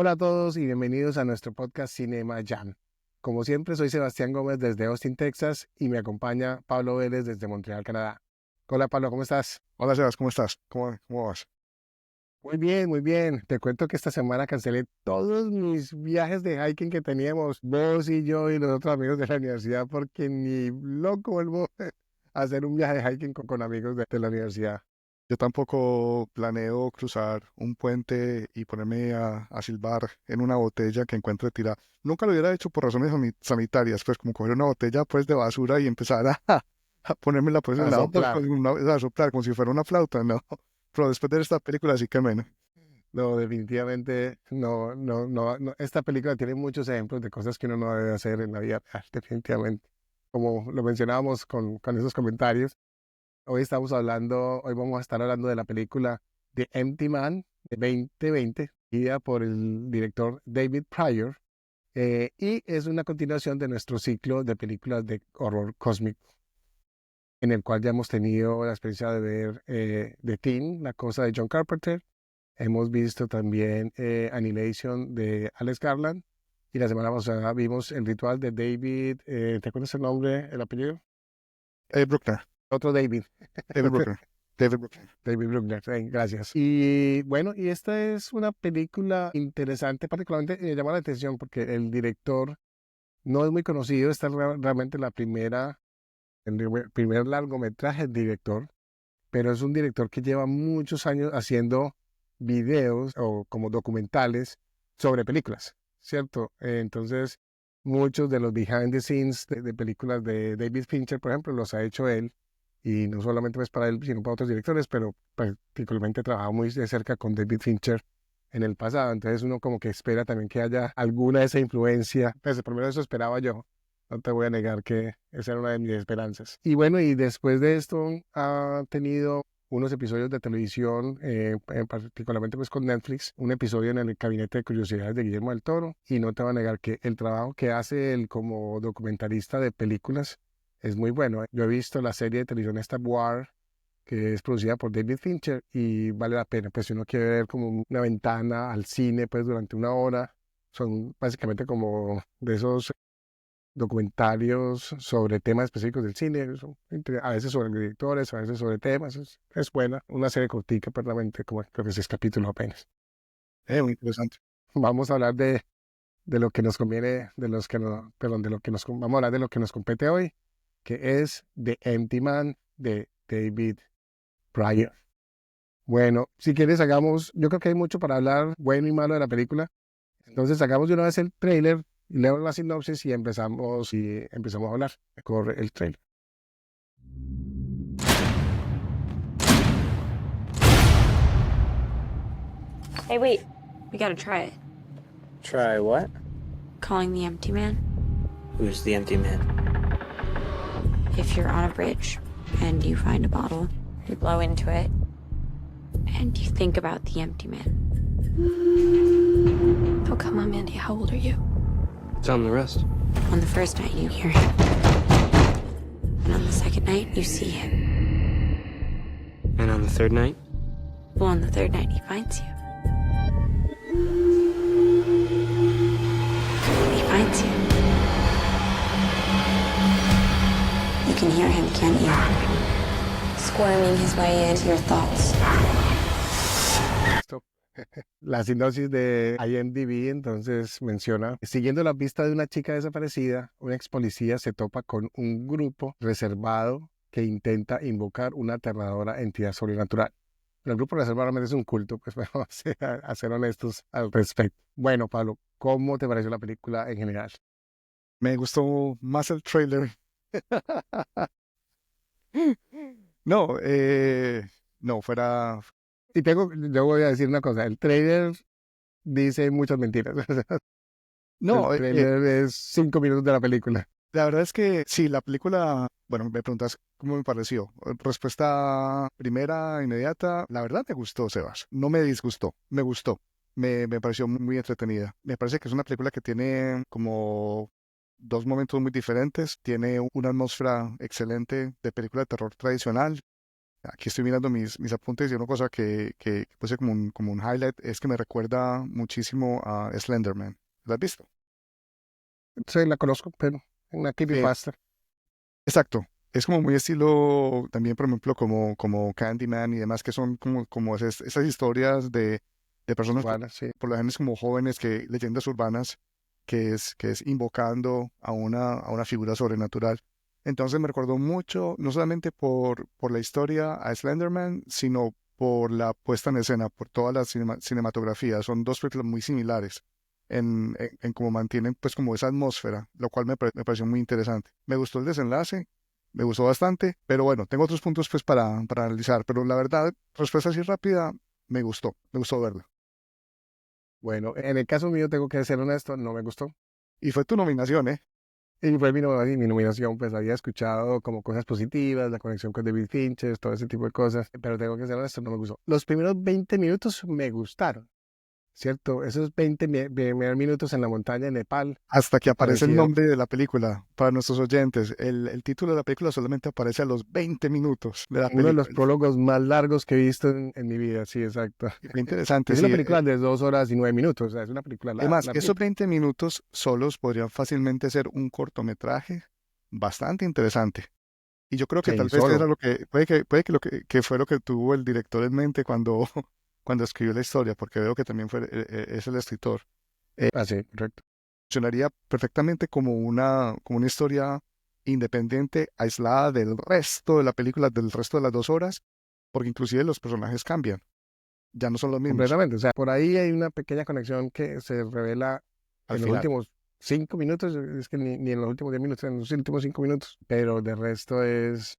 Hola a todos y bienvenidos a nuestro podcast Cinema Jam. Como siempre, soy Sebastián Gómez desde Austin, Texas, y me acompaña Pablo Vélez desde Montreal, Canadá. Hola Pablo, ¿cómo estás? Hola Sebas, ¿cómo estás? ¿Cómo vas? Muy bien, muy bien. Te cuento que esta semana cancelé todos mis viajes de hiking que teníamos, vos y yo y los otros amigos de la universidad, porque ni loco vuelvo a hacer un viaje de hiking con amigos de la universidad. Yo tampoco planeo cruzar un puente y ponerme a silbar en una botella que encuentre tirada. Nunca lo hubiera hecho por razones sanitarias, pues como coger una botella pues de basura y empezar a ponérmela pues en A la boca, soplar. a soplar como si fuera una flauta, ¿no? Pero después de esta película sí que menos. No, definitivamente no. Esta película tiene muchos ejemplos de cosas que uno no debe hacer en la vida real, definitivamente. Como lo mencionábamos con esos comentarios, hoy vamos a estar hablando de la película The Empty Man de 2020, dirigida por el director David Pryor, y es una continuación de nuestro ciclo de películas de horror cósmico, en el cual ya hemos tenido la experiencia de ver The Thing, La Cosa de John Carpenter. Hemos visto también Annihilation de Alex Garland. Y la semana pasada vimos El Ritual de David. ¿Te acuerdas el nombre, el apellido? Bruckner, Otro David. David Bruckner, David Bruckner. David Bruckner. Gracias. Y bueno, y esta es una película interesante, particularmente me llama la atención porque el director no es muy conocido. Esta es realmente el primer largometraje del director, pero es un director que lleva muchos años haciendo videos o como documentales sobre películas, ¿cierto? Entonces, muchos de los behind the scenes de películas de David Fincher, por ejemplo, los ha hecho él, y no solamente pues para él, sino para otros directores, pero particularmente trabajado muy de cerca con David Fincher en el pasado. Entonces uno como que espera también que haya alguna de esa influencia. Pues primero eso esperaba yo. No te voy a negar que esa era una de mis esperanzas. Y bueno, y después de esto ha tenido unos episodios de televisión, particularmente pues con Netflix, un episodio en el Gabinete de Curiosidades de Guillermo del Toro, y no te voy a negar que el trabajo que hace él como documentalista de películas es muy bueno. Yo he visto la serie de televisión esta War, que es producida por David Fincher, y vale la pena, pues si uno quiere ver como una ventana al cine pues durante una hora, son básicamente como de esos documentarios sobre temas específicos del cine, a veces sobre directores, a veces sobre temas. Es buena, una serie cortica, perdón, como creo que 6 capítulos apenas. Muy interesante. Vamos a hablar de lo que nos conviene, de los que no, perdón, de lo que nos, vamos a hablar de lo que nos compete hoy, que es The Empty Man de David Pryor. Bueno, si quieres yo creo que hay mucho para hablar bueno y malo de la película. Entonces sacamos de una vez el tráiler, leo la sinopsis y empezamos a hablar. Corre el tráiler. Hey, wait. We gotta try it. Try what? Calling the empty man. Who's the empty man? If you're on a bridge and you find a bottle, you blow into it, and you think about the empty man. Oh, come on, Mandy. How old are you? Tell him the rest. On the first night, you hear him. And on the second night, you see him. And on the third night? Well, on the third night, he finds you. He finds you. You can hear him, can't you? Squirming his way into your thoughts. Esto. La sinopsis de IMDb entonces menciona: siguiendo la pista de una chica desaparecida, un ex policía se topa con un grupo reservado que intenta invocar una aterradora entidad sobrenatural. El grupo reservado realmente es un culto, pues vamos a ser honestos al respecto. Bueno, Pablo, ¿cómo te pareció la película en general? Me gustó más el trailer. No, no, fuera. Y yo voy a decir una cosa: el trailer dice muchas mentiras. El No, trailer es 5 minutos de la película. la verdad es que sí, la película, bueno, me preguntas cómo me pareció. Respuesta primera, inmediata, la verdad me gustó, Sebas. No me disgustó, me gustó. Me pareció muy entretenida. Me parece que es una película que tiene como dos momentos muy diferentes. Tiene una atmósfera excelente de película de terror tradicional Aquí estoy mirando mis apuntes y una cosa que puse como un highlight es que me recuerda muchísimo a Slenderman. ¿Lo has visto? Sí, la conozco, pero una Sí, creepypasta. exacto. Es como muy estilo también, por ejemplo, como Candyman y demás, que son como esas historias de personas, Urbana, sí. por lo general es como jóvenes, leyendas urbanas, que es invocando a una figura sobrenatural. Entonces me recordó mucho, no solamente por la historia a Slenderman, sino por la puesta en escena, por toda la cinematografía. Son dos películas muy similares en cómo mantienen pues como esa atmósfera, lo cual me pareció muy interesante. Me gustó el desenlace, me gustó bastante, pero bueno, tengo otros puntos pues para analizar, pero la verdad, respuesta así rápida, me gustó verla. Bueno, en el caso mío tengo que ser honesto, no me gustó. Y fue tu nominación, ¿eh? Y fue mi nominación, pues había escuchado como cosas positivas, la conexión con David Fincher, todo ese tipo de cosas, pero tengo que ser honesto, no me gustó. Los primeros 20 minutos me gustaron, ¿cierto? Esos 20 primeros minutos en la montaña de Nepal Hasta que me aparece el parecieron nombre de la película para nuestros oyentes. El título de la película solamente aparece a los 20 minutos de la uno de los película. prólogos más largos que he visto en mi vida, sí, exacto. Y fue interesante, Es una sí. película de 2 horas y 9 minutos, o sea, es una película Además, esos larguita. 20 minutos solos podrían fácilmente ser un cortometraje bastante interesante. Y yo creo que tal Sí, vez era solo. lo que, puede que, que fue lo que tuvo el director en mente cuando, cuando escribió la historia, porque veo que también es el escritor. Así, correcto. Funcionaría perfectamente como una historia independiente, aislada del resto de la película, del resto de las 2 horas, porque inclusive los personajes cambian, ya no son los mismos Completamente. O sea, por ahí hay una pequeña conexión que se revela al en los final. últimos 5 minutos, es que ni en los últimos 10 minutos, en los últimos 5 minutos, pero de resto es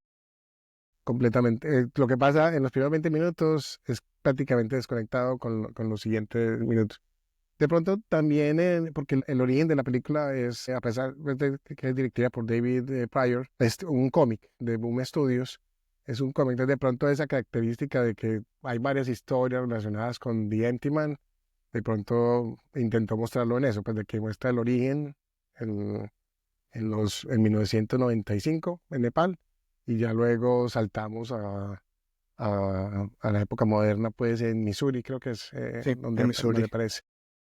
completamente. Lo que pasa en los primeros 20 minutos es prácticamente desconectado con los siguientes minutos. De pronto también, porque el origen de la película es, a pesar pues, de que es dirigida por David Pryor, es un cómic de Boom Studios. Es un cómic, entonces de pronto esa característica de que hay varias historias relacionadas con The Empty Man, de pronto intentó mostrarlo en eso, pues de que muestra el origen en, en 1995 en Nepal, y ya luego saltamos a la época moderna, pues en Missouri, creo que es Sí, en donde Missouri. aparece.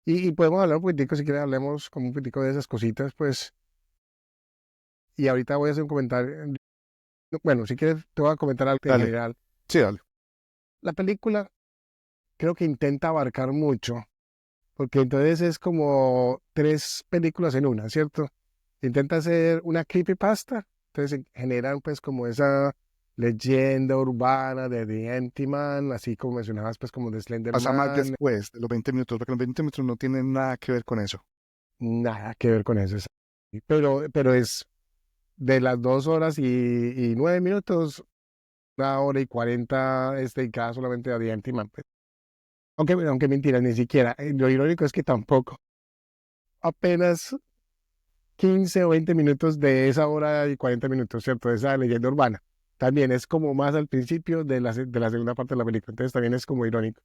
Y podemos hablar un poquitico, si quieren, hablemos como un poquitico de esas cositas, pues, y ahorita voy a hacer un comentario. Bueno, si quieres, te voy a comentar algo en Dale, general. sí, dale. La película creo que intenta abarcar mucho, porque entonces es como tres películas en una, ¿cierto? Intenta hacer una creepypasta, entonces generan pues como esa leyenda urbana de The Empty Man, así como mencionabas pues como de Slender Pasa más Man, después de los 20 minutos, porque los 20 minutos no tienen nada que ver con eso. nada que ver con eso. Pero es de las 2 horas y 9 minutos, 1 hora y 40 es dedicada solamente a The Empty Man, pues. Aunque mentira, ni siquiera. Lo irónico es que tampoco. Apenas 15 o 20 minutos de esa 1 hora y 40 minutos, ¿cierto? De esa leyenda urbana. También es como más al principio de la segunda parte de la película. Entonces también es como irónico.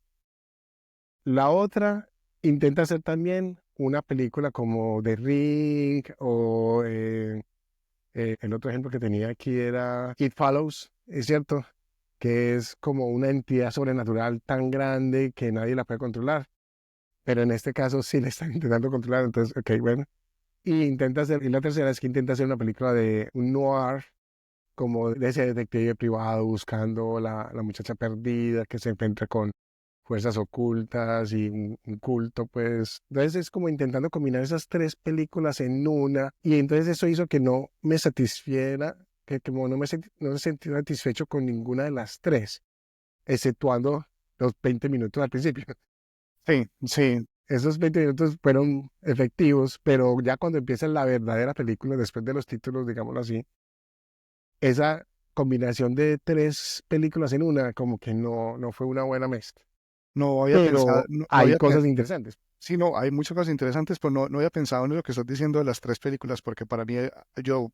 La otra intenta hacer también una película como The Ring o el otro ejemplo que tenía aquí era It Follows, es cierto, que es como una entidad sobrenatural tan grande que nadie la puede controlar. Pero en este caso sí le están intentando controlar, entonces, ok, bueno. Y la tercera es que intenta hacer una película de un noir, como de ese detective privado buscando la muchacha perdida que se encuentra con fuerzas ocultas y un culto, pues. Entonces es como intentando combinar esas tres películas en una, y entonces eso hizo que no me satisfiera, que como no me sentí satisfecho con ninguna de las tres, exceptuando los 20 minutos al principio. Sí, sí, Esos 20 minutos fueron efectivos, pero ya cuando empieza la verdadera película, después de los títulos, digámoslo así, esa combinación de tres películas en una, como que no fue una buena mezcla. no había pensado, Pero hay cosas interesantes. sí, no, hay muchas cosas interesantes, pero no había pensado en lo que estás diciendo de las tres películas, porque para mí, yo,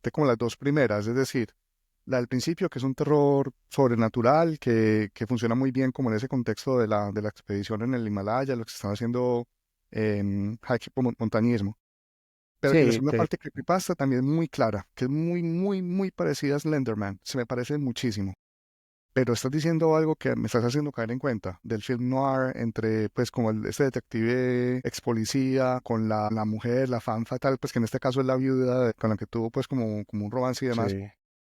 te como las dos primeras, es decir, la del principio, que es un terror sobrenatural, que funciona muy bien como en ese contexto de la expedición en el Himalaya, lo que se están haciendo en hiking o montañismo. Pero y la Sí, segunda que parte, Creepypasta, también es muy clara, que es muy, muy, muy parecida a Slenderman. Se me parece muchísimo. pero estás diciendo algo que me estás haciendo caer en cuenta del film noir entre, pues, como este detective ex policía con la mujer, la femme fatal, pues, que en este caso es la viuda con la que tuvo, pues, como un romance y demás, Sí.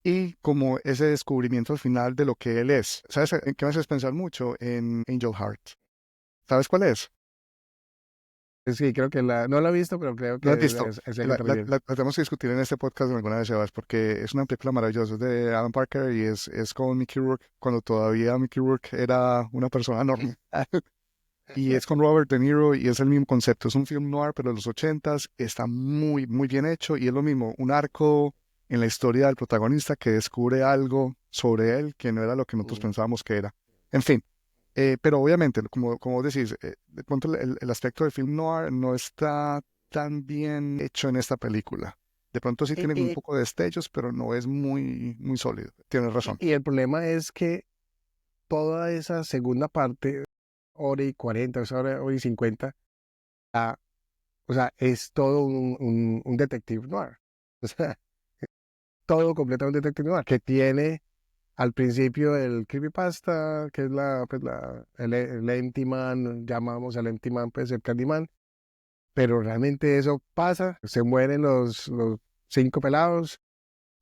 y como ese descubrimiento al final de lo que él es. ¿Sabes en qué me haces pensar mucho? En Angel Heart. ¿Sabes cuál es? Sí, creo que no la he visto, pero creo ¿Lo has que visto? es el que te refieres. La tenemos que discutir en este podcast alguna vez, Sebas, porque es una película maravillosa, es de Alan Parker y es con Mickey Rourke, cuando todavía Mickey Rourke era una persona normal. Y es con Robert De Niro y es el mismo concepto. Es un film noir, pero de los 80s. Está muy, muy bien hecho y es lo mismo, un arco en la historia del protagonista que descubre algo sobre él que no era lo que nosotros Mm. pensábamos que era. En fin, pero obviamente, como vos decís, de pronto el aspecto del film noir no está tan bien hecho en esta película. De pronto sí Y, tiene un y- poco de destellos, pero no es muy, muy sólido. Tienes razón. y el problema es que toda esa segunda parte, hora y 40, o sea, hora y 50, ah, o sea, es todo un detective noir. O sea, todo completamente detective noir, que tiene al principio el creepypasta, que es el Empty Man, llamamos al Empty Man, pues el Candyman, pero realmente eso pasa, se mueren los 5 pelados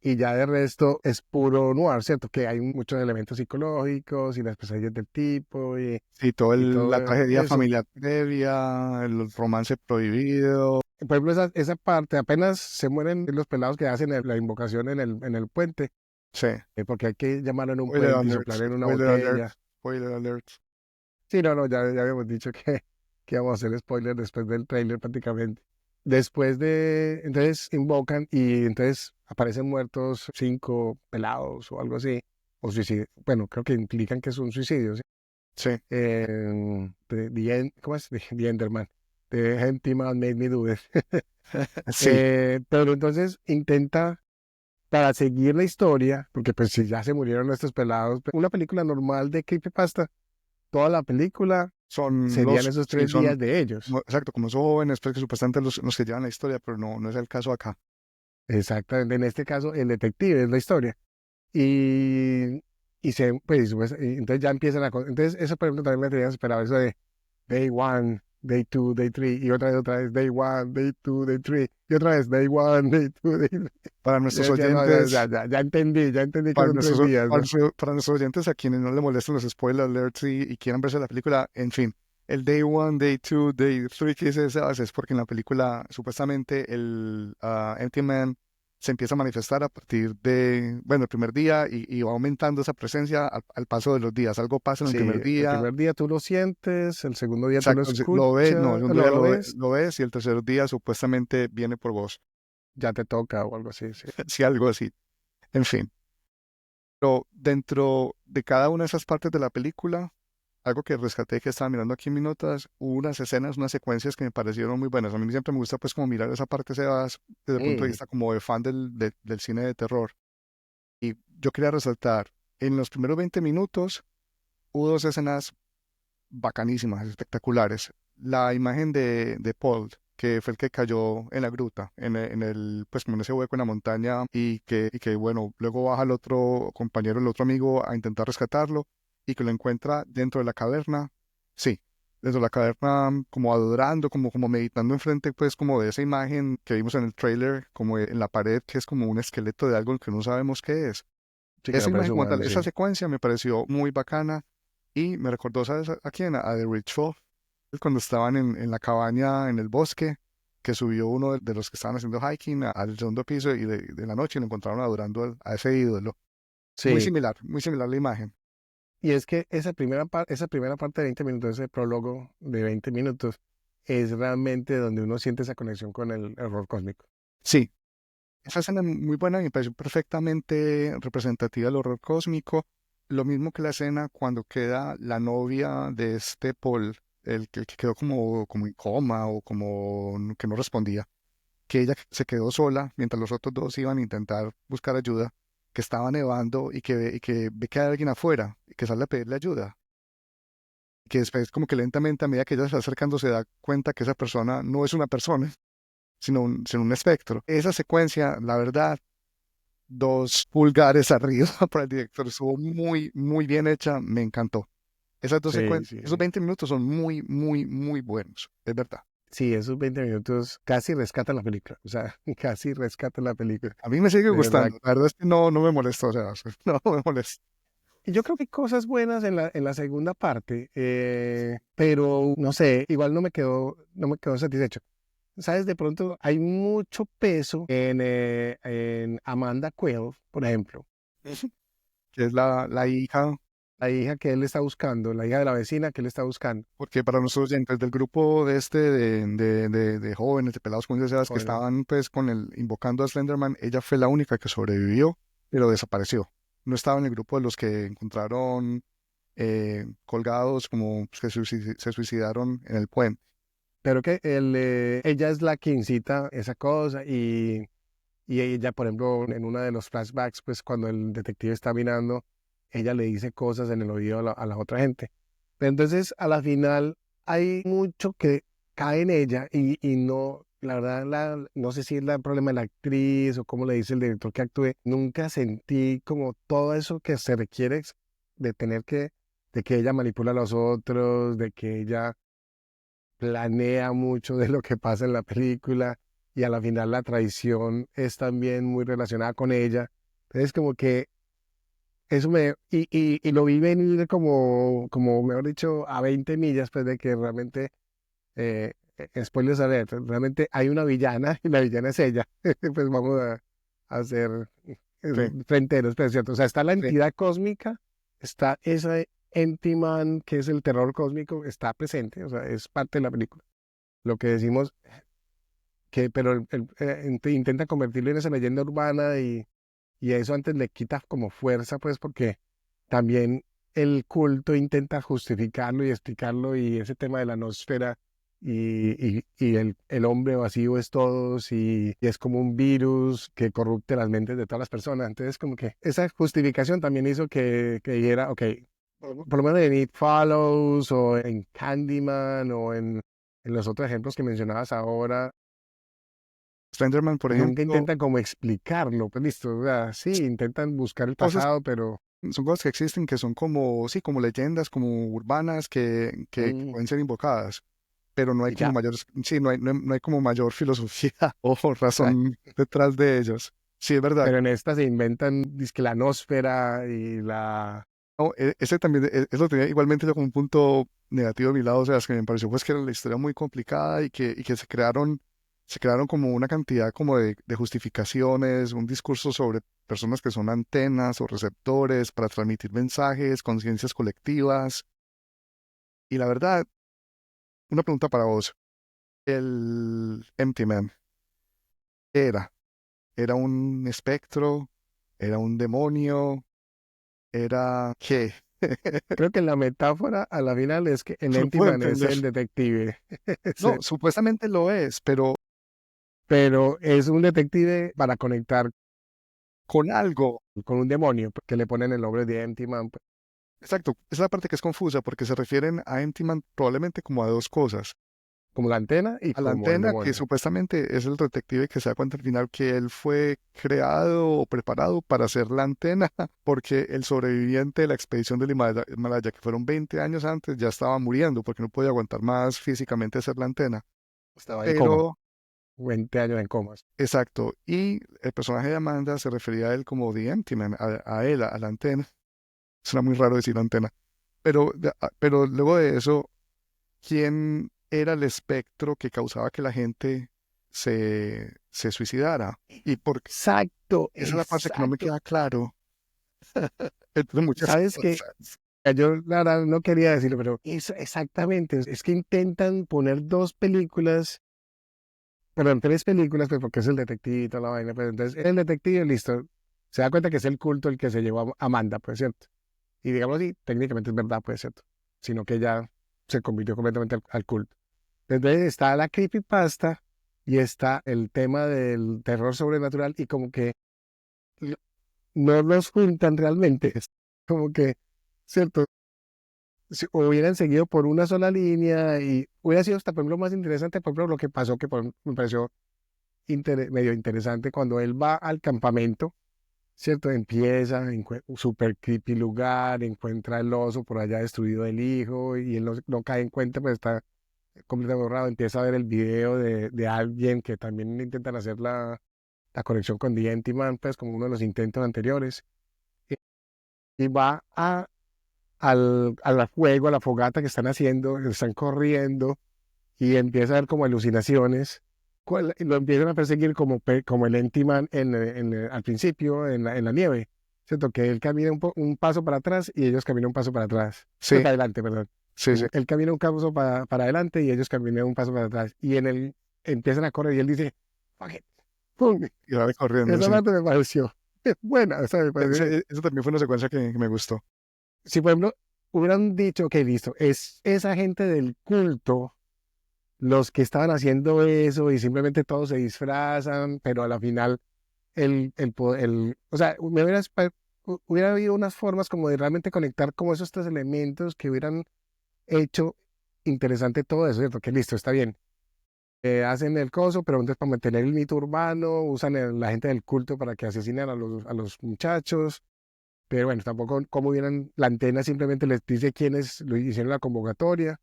y ya de resto es puro noir, ¿cierto? Que hay muchos elementos psicológicos y las pesadillas del tipo Sí, toda y la todo tragedia eso. familiar previa, el romance prohibido. Por ejemplo, esa parte, apenas se mueren los pelados que hacen la invocación en el puente, Sí. porque hay que llamarlo en un Spoiler puente y alert, soplar en una spoiler alert, botella. spoiler alert. Sí, no, ya habíamos dicho que íbamos a hacer spoiler después del trailer prácticamente. Entonces invocan y entonces aparecen muertos 5 pelados o algo así, o suicidio. Bueno, creo que implican que es un suicidio, ¿sí? Sí, ¿Cómo es? The Enderman. The Empty Man Made Me Do It. sí, Pero entonces intenta, para seguir la historia, porque pues si ya se murieron estos pelados, pues, una película normal de creepypasta, toda la película serían esos sí, 3 días de ellos. exacto, como son jóvenes, pues que supuestamente los que llevan la historia, pero no es el caso acá. Exactamente, en este caso el detective es la historia. Y, y entonces ya empiezan entonces eso por ejemplo también me tenía esperado, eso de day one, day two, day three, y otra vez day one, day two, day three, y otra vez day one, day two, day three. Para Yo nuestros decía, no, oyentes, ya entendí que son 3 días, ¿no? para nuestros oyentes a quienes no les molestan los spoiler alerts y quieran verse la película, en fin, el day one, day two, day three que dice Sebas es porque en la película supuestamente el Empty Man se empieza a manifestar a partir de, bueno, el primer día y va aumentando esa presencia al paso de los días. Algo pasa en el Sí, primer el día. primer día tú lo sientes, el segundo día tú lo Exacto, lo ves, no, el escuchas, segundo día lo ves, lo ves y el tercer día supuestamente viene por vos, ya te toca o algo así, sí. si algo así. En fin, pero dentro de cada una de esas partes de la película, algo que rescaté que estaba mirando aquí en mis notas, hubo unas escenas, unas secuencias que me parecieron muy buenas. A mí siempre me gusta pues como mirar esa parte Sebas, desde el punto de Mm, vista como de fan del cine de terror. Y yo quería resaltar, en los primeros 20 minutos hubo dos escenas bacanísimas, espectaculares. La imagen de Paul, que fue el que cayó en la gruta, pues como en ese hueco en la montaña, y que bueno, luego baja el otro compañero, el otro amigo, a intentar rescatarlo, y que lo encuentra dentro de la caverna, sí, dentro de la caverna, como adorando, como meditando enfrente, pues como de esa imagen que vimos en el trailer, como en la pared, que es como un esqueleto de algo que no sabemos qué es. sí, que Esa no imagen parece como tal, humano, esa sí. secuencia me pareció muy bacana y me recordó, ¿sabes a quién? A The Ritual, cuando estaban en la cabaña en el bosque, que subió uno de los que estaban haciendo hiking al segundo piso y de la noche lo encontraron adorando a ese ídolo. Sí, Muy similar la imagen. y es que esa primera parte de 20 minutos, ese prólogo de 20 minutos, es realmente donde uno siente esa conexión con el horror cósmico. Sí, esa escena es muy buena y me pareció perfectamente representativa del horror cósmico. Lo mismo que la escena cuando queda la novia de este Paul, el que quedó como en coma o como que no respondía, que ella se quedó sola mientras los otros dos iban a intentar buscar ayuda, que estaba nevando y que ve que hay alguien afuera y que sale a pedirle ayuda. Y que después como que lentamente a medida que ella se está acercando se da cuenta que esa persona no es una persona, sino un espectro. Esa secuencia, la verdad, 2 pulgares arriba para el director. Estuvo muy, muy bien hecha, me encantó. Esas dos Sí, secuencias, sí. esos 20 minutos son muy, muy, muy buenos, es verdad. Sí, esos 20 minutos casi rescatan la película. O sea, casi rescatan la película. A mí me sigue De verdad. gustando, la verdad es que no, no me molesta, o sea, no me molesta. Y yo creo que hay cosas buenas en la segunda parte, pero no sé, igual no me quedó satisfecho. ¿Sabes? De pronto hay mucho peso en Amanda Quayle, por ejemplo, Que es la hija, la hija que él está buscando, la hija de la vecina que él está buscando. porque para nuestros oyentes del grupo de de jóvenes, de pelados con deseas que Bueno, estaban pues con invocando a Slenderman, ella fue la única que sobrevivió, pero desapareció. No estaba en el grupo de los que encontraron colgados como pues, que se suicidaron en el puente. pero que ella es la que incita esa cosa y ella, por ejemplo, en uno de los flashbacks, pues cuando el detective está mirando, ella le dice cosas en el oído a la otra gente. Pero entonces, a la final, hay mucho que cae en ella y no, la verdad, no sé si es el problema de la actriz o cómo le dice el director que actúe. Nunca sentí como todo eso que se requiere de tener de que ella manipula a los otros, de que ella planea mucho de lo que pasa en la película y a la final la traición es también muy relacionada con ella. Entonces como que eso y lo vi venir como mejor dicho, a 20 millas pues de que realmente, spoilers alert, realmente hay una villana y la villana es ella. Pues vamos a ser Sí, fronteros, pues cierto. O sea, está la sí. entidad cósmica, está esa Entiman que es el terror cósmico, está presente, o sea, es parte de la película. Lo que decimos que, pero intenta convertirlo en esa leyenda urbana y a eso antes le quita como fuerza, pues porque también el culto intenta justificarlo y explicarlo y ese tema de la nosfera y el hombre vacío es todos y es como un virus que corrupte las mentes de todas las personas. Entonces como que esa justificación también hizo que dijera, ok, por lo menos en It Follows o en Candyman o en los otros ejemplos que mencionabas ahora, Slenderman, por nunca ejemplo, intentan como explicarlo, pues listo, o sea, sí, intentan buscar el cosas, pasado, pero son cosas que existen que son como, sí, como leyendas, como urbanas que mm, pueden ser invocadas, pero no hay y como ya, mayor, sí, no hay como mayor filosofía o exacto. razón detrás de ellos. Sí, es verdad. Pero en esta se inventan, dizque la nósfera y la... No, ese también, eso tenía igualmente yo como un punto negativo de mi lado, o sea, es que me pareció pues que era la historia muy complicada y que se crearon como una cantidad como de justificaciones, un discurso sobre personas que son antenas o receptores para transmitir mensajes, conciencias colectivas. Y la verdad, una pregunta para vos, el Empty Man, ¿qué era? ¿Era un espectro? ¿Era un demonio? ¿Era qué? Creo que la metáfora a la final es que el No puedo Entiman es entender. el detective. No, Sí, supuestamente lo es, pero pero es un detective para conectar con algo. con un demonio, pues, que le ponen el nombre de Empty Man, pues, Exacto, esa es la parte que es confusa porque se refieren a Empty Man probablemente como a dos cosas. como la antena y A la como el antena, que demonio. supuestamente es el detective que se da cuenta al final que él fue creado o preparado para ser la antena, porque el sobreviviente de la expedición del Himalaya, que fueron 20 años antes, ya estaba muriendo porque no podía aguantar más físicamente ser la antena. Estaba en coma, Pero, 20 años en coma. exacto, y el personaje de Amanda se refería a él como The Empty Man, a él, a la antena. Suena muy raro decir antena. Pero luego de eso, ¿quién era el espectro que causaba que la gente se suicidara? Y porque Exacto, esa es la parte que no me exacto. queda claro. Entonces, muchas ¿Sabes qué? cosas. Yo la verdad no quería decirlo, pero eso exactamente. Es que intentan poner dos películas, perdón, tres películas, pues porque es el detective y toda la vaina. Pero entonces el detective, listo, se da cuenta que es el culto el que se llevó a Amanda, pues cierto. Y digamos así, técnicamente es verdad, pues cierto. Sino que ya se convirtió completamente al culto. Entonces está la creepypasta y está el tema del terror sobrenatural y como que l- no los juntan realmente. Es como que, ¿cierto? Si hubieran seguido por una sola línea y hubiera sido hasta, por ejemplo, más interesante, por ejemplo, lo que pasó, que me pareció medio interesante cuando él va al campamento ¿cierto? Empieza, super creepy lugar, encuentra el oso por allá destruido del hijo y él no cae en cuenta, pues está completamente borrado. Empieza a ver el video de alguien que también intentan hacer la conexión con The Empty Man, pues como uno de los intentos anteriores. Y, y va al fuego, a la fogata que están haciendo, están corriendo y empieza a ver como alucinaciones. Lo empiezan a perseguir como el Empty Man al principio, en la nieve. ¿Cierto? Que él camina un paso para atrás y ellos caminan un paso para atrás. Sí, Para adelante, perdón. sí, sí. Él camina un paso para adelante y ellos caminan un paso para atrás. Y empiezan a correr y él dice, fuck it. ¡Pum! Y sale corriendo, Esa sí. parte me pareció buena. O sea, me pareció, Eso también fue una secuencia que me gustó. si por ejemplo hubieran dicho, ok, listo, es esa gente del culto los que estaban haciendo eso y simplemente todos se disfrazan, pero a la final o sea, hubiera habido unas formas como de realmente conectar como esos tres elementos que hubieran hecho interesante todo eso, ¿cierto? Que listo, está bien. Hacen el coso, pero entonces para mantener el mito urbano, usan la gente del culto para que asesinen a los muchachos, pero bueno, tampoco como hubieran, la antena simplemente les dice quiénes lo hicieron la convocatoria,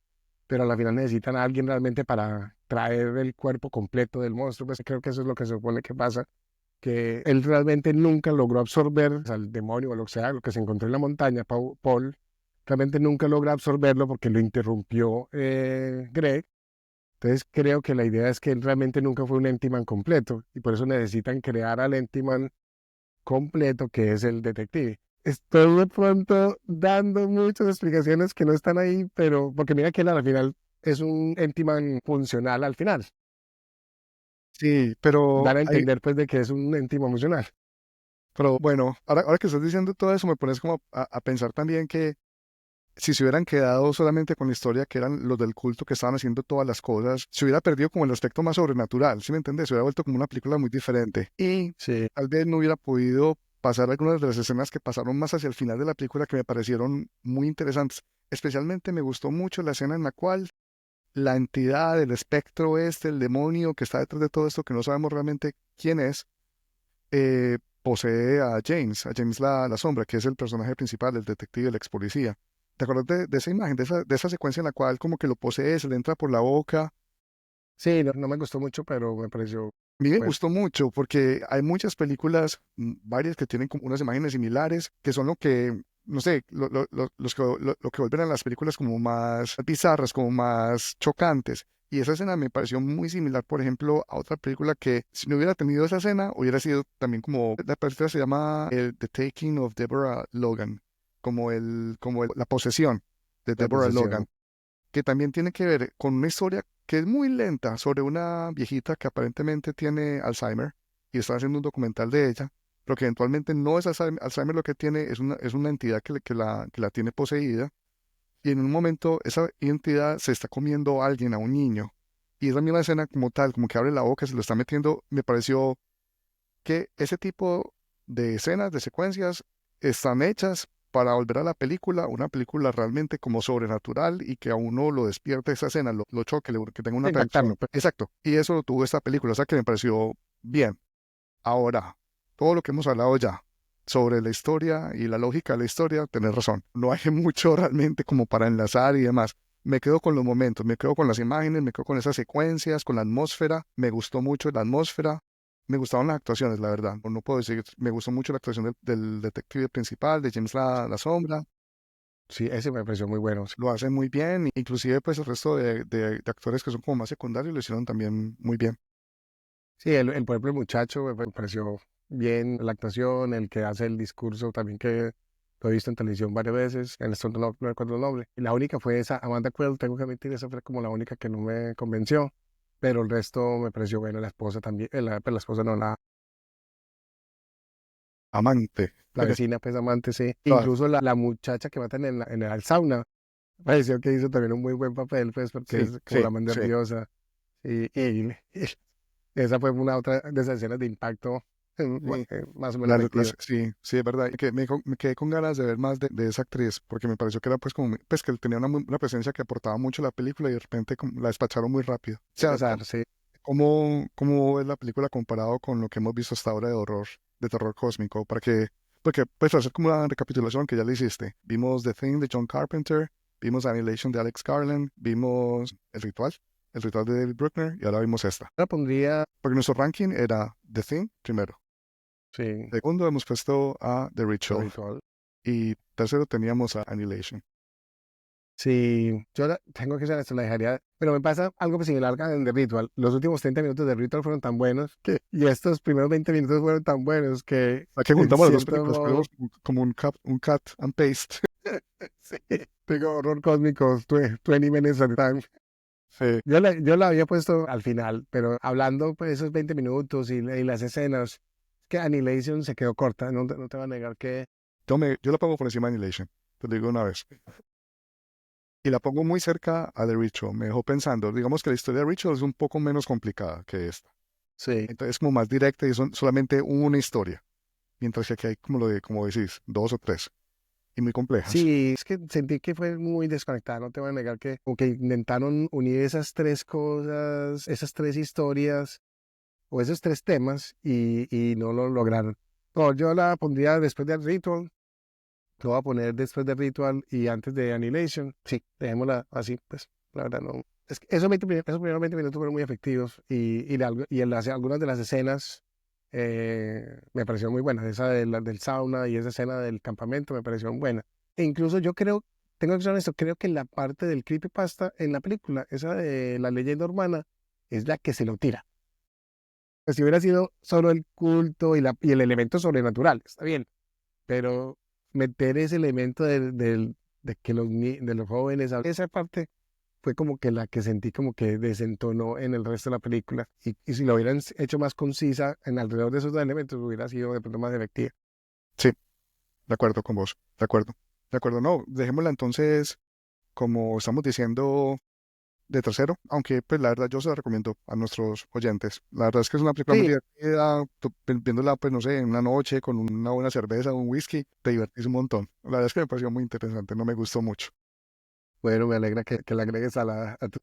pero a la final necesitan a alguien realmente para traer el cuerpo completo del monstruo, pues creo que eso es lo que se supone que pasa, que él realmente nunca logró absorber al demonio o lo que sea, lo que se encontró en la montaña, Paul, realmente nunca logra absorberlo porque lo interrumpió Greg. Entonces creo que la idea es que él realmente nunca fue un Entiman completo y por eso necesitan crear al Entiman completo que es el detective. Estoy de pronto dando muchas explicaciones que no están ahí, pero porque mira que él al final es un Entiman funcional al final. Sí, pero Dan a entender pues de que es un Entiman funcional. pero bueno, ahora que estás diciendo todo eso, me pones como a pensar también que si se hubieran quedado solamente con la historia que eran los del culto que estaban haciendo todas las cosas, se hubiera perdido como el aspecto más sobrenatural, ¿sí me entiendes? Se hubiera vuelto como una película muy diferente. Y Sí, tal vez no hubiera podido pasar algunas de las escenas que pasaron más hacia el final de la película que me parecieron muy interesantes. Especialmente me gustó mucho la escena en la cual la entidad, el espectro el demonio que está detrás de todo esto, que no sabemos realmente quién es, posee a James la sombra, que es el personaje principal, el detective, el ex policía. ¿Te acuerdas de esa imagen, de esa secuencia en la cual como que lo posee, se le entra por la boca? sí, no me gustó mucho, pero me pareció, A mí me pues, gustó mucho porque hay muchas películas, varias que tienen como unas imágenes similares, que son lo que, no sé, lo que vuelven a las películas como más bizarras, como más chocantes. Y esa escena me pareció muy similar, por ejemplo, a otra película que si no hubiera tenido esa escena, hubiera sido también como, la película se llama The Taking of Deborah Logan, la posesión de la Deborah Logan, posesión. que también tiene que ver con una historia que es muy lenta sobre una viejita que aparentemente tiene Alzheimer y está haciendo un documental de ella, pero que eventualmente no es Alzheimer lo que tiene, es una entidad que la tiene poseída y en un momento esa entidad se está comiendo a alguien, a un niño. Y esa misma escena como tal, como que abre la boca, se lo está metiendo, me pareció que ese tipo de escenas, de secuencias, están hechas para volver a la película, una película realmente como sobrenatural y que a uno lo despierte esa escena, lo choque, que tenga una Impactarlo, reacción. pues. Exacto. Y eso lo tuvo esta película, o sea que me pareció bien. Ahora, todo lo que hemos hablado ya sobre la historia y la lógica de la historia, tenés razón. No hay mucho realmente como para enlazar y demás. Me quedo con los momentos, me quedo con las imágenes, me quedo con esas secuencias, con la atmósfera. Me gustó mucho la atmósfera. Me gustaban las actuaciones, la verdad. No puedo decir, me gustó mucho la actuación del detective principal, de James la Sombra. Sí, ese me pareció muy bueno. Sí, Lo hace muy bien. Inclusive, pues, el resto de actores que son como más secundarios lo hicieron también muy bien. sí, por ejemplo, el muchacho me pareció bien la actuación, el que hace el discurso también que lo he visto en televisión varias veces, en esto no recuerdo el nombre. Y la única fue esa, Amanda Quill, tengo que admitir, esa fue como la única que no me convenció, pero el resto me pareció bueno, la esposa también, pues, la esposa no, Amante. la vecina, pues amante, sí. Ah, Incluso la muchacha que matan en el sauna, me pareció que hizo también un muy buen papel, pues, porque sí, es como sí, la más sí. nerviosa. Y esa fue una otra de esas escenas de impacto, Sí. más o menos efectiva. Sí, sí, es verdad. Y que me quedé con ganas de ver más de esa actriz, porque me pareció que era pues como, pues que tenía una presencia que aportaba mucho a la película y de repente la despacharon muy rápido. O sea, Empezar, sí. ¿cómo es la película comparado con lo que hemos visto hasta ahora de horror? de terror cósmico, porque pues hacer como una recapitulación que ya le hiciste. Vimos The Thing de John Carpenter, vimos Annihilation de Alex Garland, vimos El Ritual de David Bruckner, y ahora vimos esta. La pondría, Porque nuestro ranking era The Thing primero. sí, Segundo hemos puesto a The el Ritual. ritual. Y tercero teníamos a Annihilation. Sí, tengo que ser esto, la dejaría, pero me pasa algo similar en The Ritual. Los últimos 30 minutos de Ritual fueron tan buenos y estos primeros 20 minutos fueron tan buenos que Aquí en juntamos las dos cierto películas, modo, ponemos como un cut and paste. sí, digo, horror cósmico, 20 minutes at a time. Sí. Yo la había puesto al final, pero hablando pues esos 20 minutos y las escenas, que Annihilation se quedó corta, no te voy a negar que Yo la pongo por encima de Annihilation, te lo digo una vez. Y la pongo muy cerca a The Ritual. Me dejó pensando, digamos que la historia de Ritual es un poco menos complicada que esta. sí. Entonces es como más directa y son solamente una historia. Mientras que aquí hay como decís, dos o tres. Y muy complejas. Sí, es que sentí que fue muy desconectada, no te voy a negar que como que intentaron unir esas tres cosas, esas tres historias o esos tres temas y no lo lograron. No, yo la pondría después del Ritual, lo voy a poner después del Ritual y antes de Annihilation. Sí, dejémosla así, pues la verdad no. Es que esos primeros 20 minutos fueron muy efectivos algunas de las escenas me parecieron muy buenas. Esa del sauna y esa escena del campamento me parecieron buenas. E incluso yo creo, tengo que ser honesto, creo que la parte del creepypasta en la película, esa de la leyenda urbana, es la que se lo tira. Pues si hubiera sido solo el culto y el elemento sobrenatural, está bien, pero meter ese elemento de que de los jóvenes, esa parte fue como que la que sentí como que desentonó en el resto de la película. Y si lo hubieran hecho más concisa en alrededor de esos dos elementos, hubiera sido de pronto más efectiva. Sí, de acuerdo con vos. De acuerdo. De acuerdo, no. Dejémosla entonces, como estamos diciendo, de tercero. Aunque, pues, la verdad, yo se la recomiendo a nuestros oyentes. La verdad es que es una película muy Sí, divertida. Viéndola, pues, no sé, en una noche con una buena cerveza, un whisky, te divertís un montón. La verdad es que me pareció muy interesante. No me gustó mucho. bueno, me alegra que la agregues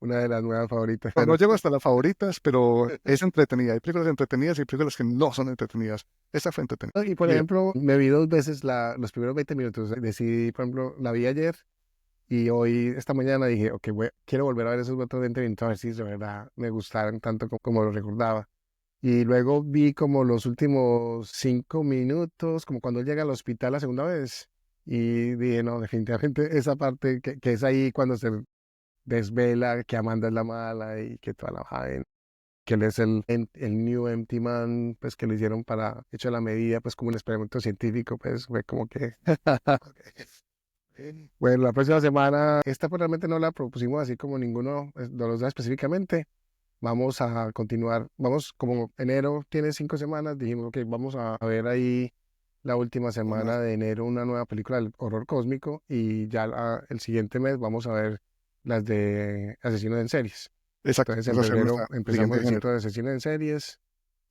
una de las nuevas favoritas. No, no Bueno, llego hasta las favoritas, pero es entretenida. Hay películas entretenidas y hay películas que no son entretenidas. Esta fue entretenida. y por Mira, ejemplo, me vi dos veces los primeros 20 minutos. Decidí, por ejemplo, la vi ayer y hoy, esta mañana, dije, ok, quiero volver a ver esos otros 20 minutos a ver si de verdad me gustaron tanto como lo recordaba. Y luego vi como los últimos 5 minutos, como cuando él llega al hospital la segunda vez. Y dije, no, definitivamente esa parte que es ahí cuando se desvela, que Amanda es la mala y que toda la vaina, que él es el New Empty Man, pues que le hicieron hecho la medida, pues como un experimento científico, pues fue como que... Bueno, la próxima semana, esta pues realmente no la propusimos así como ninguno de los dos específicamente. Vamos a continuar, vamos como enero tiene 5 semanas, dijimos, ok, vamos a ver ahí la última semana de enero una nueva película del horror cósmico y ya el siguiente mes vamos a ver las de asesinos en series. exacto. Entonces en Esa va a ser febrero nuestra empezamos siguiente el género. ciclo de asesinos en series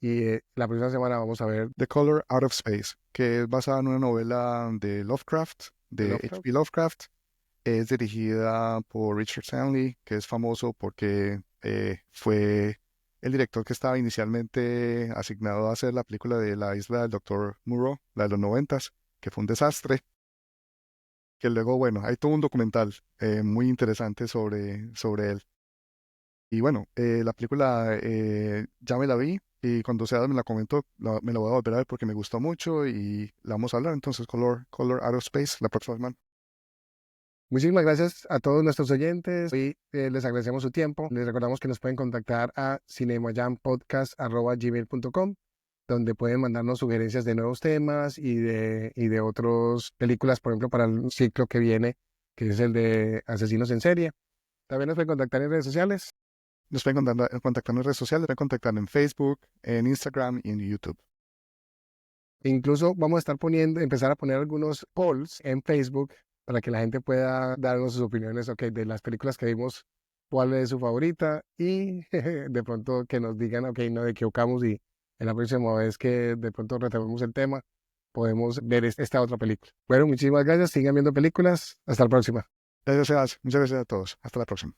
y la próxima semana vamos a ver The Color Out of Space, que es basada en una novela de Lovecraft, The de Lovecraft. H.P. Lovecraft. Es dirigida por Richard Stanley, que es famoso porque fue el director que estaba inicialmente asignado a hacer la película de La Isla del Doctor Moreau, la de los 90, que fue un desastre. Que luego, bueno, hay todo un documental muy interesante sobre él. Y bueno, la película ya me la vi y cuando sea me la comento, me la voy a volver a ver porque me gustó mucho y la vamos a hablar. Entonces, Color Out of Space, la próxima semana. Muchísimas gracias a todos nuestros oyentes. Hoy les agradecemos su tiempo. Les recordamos que nos pueden contactar a cinemajampodcast@gmail.com, donde pueden mandarnos sugerencias de nuevos temas y de otras películas, por ejemplo, para el ciclo que viene, que es el de Asesinos en Serie. También nos pueden contactar en redes sociales. Nos pueden contactar en redes sociales, pueden contactar en Facebook, en Instagram y en YouTube. Incluso vamos a empezar a poner algunos polls en Facebook para que la gente pueda darnos sus opiniones, ok, de las películas que vimos, cuál es su favorita y de pronto que nos digan, ok, nos equivocamos y en la próxima vez que de pronto retomemos el tema, podemos ver esta otra película. Bueno, muchísimas gracias, sigan viendo películas, hasta la próxima. Gracias, muchas gracias a todos. Hasta la próxima.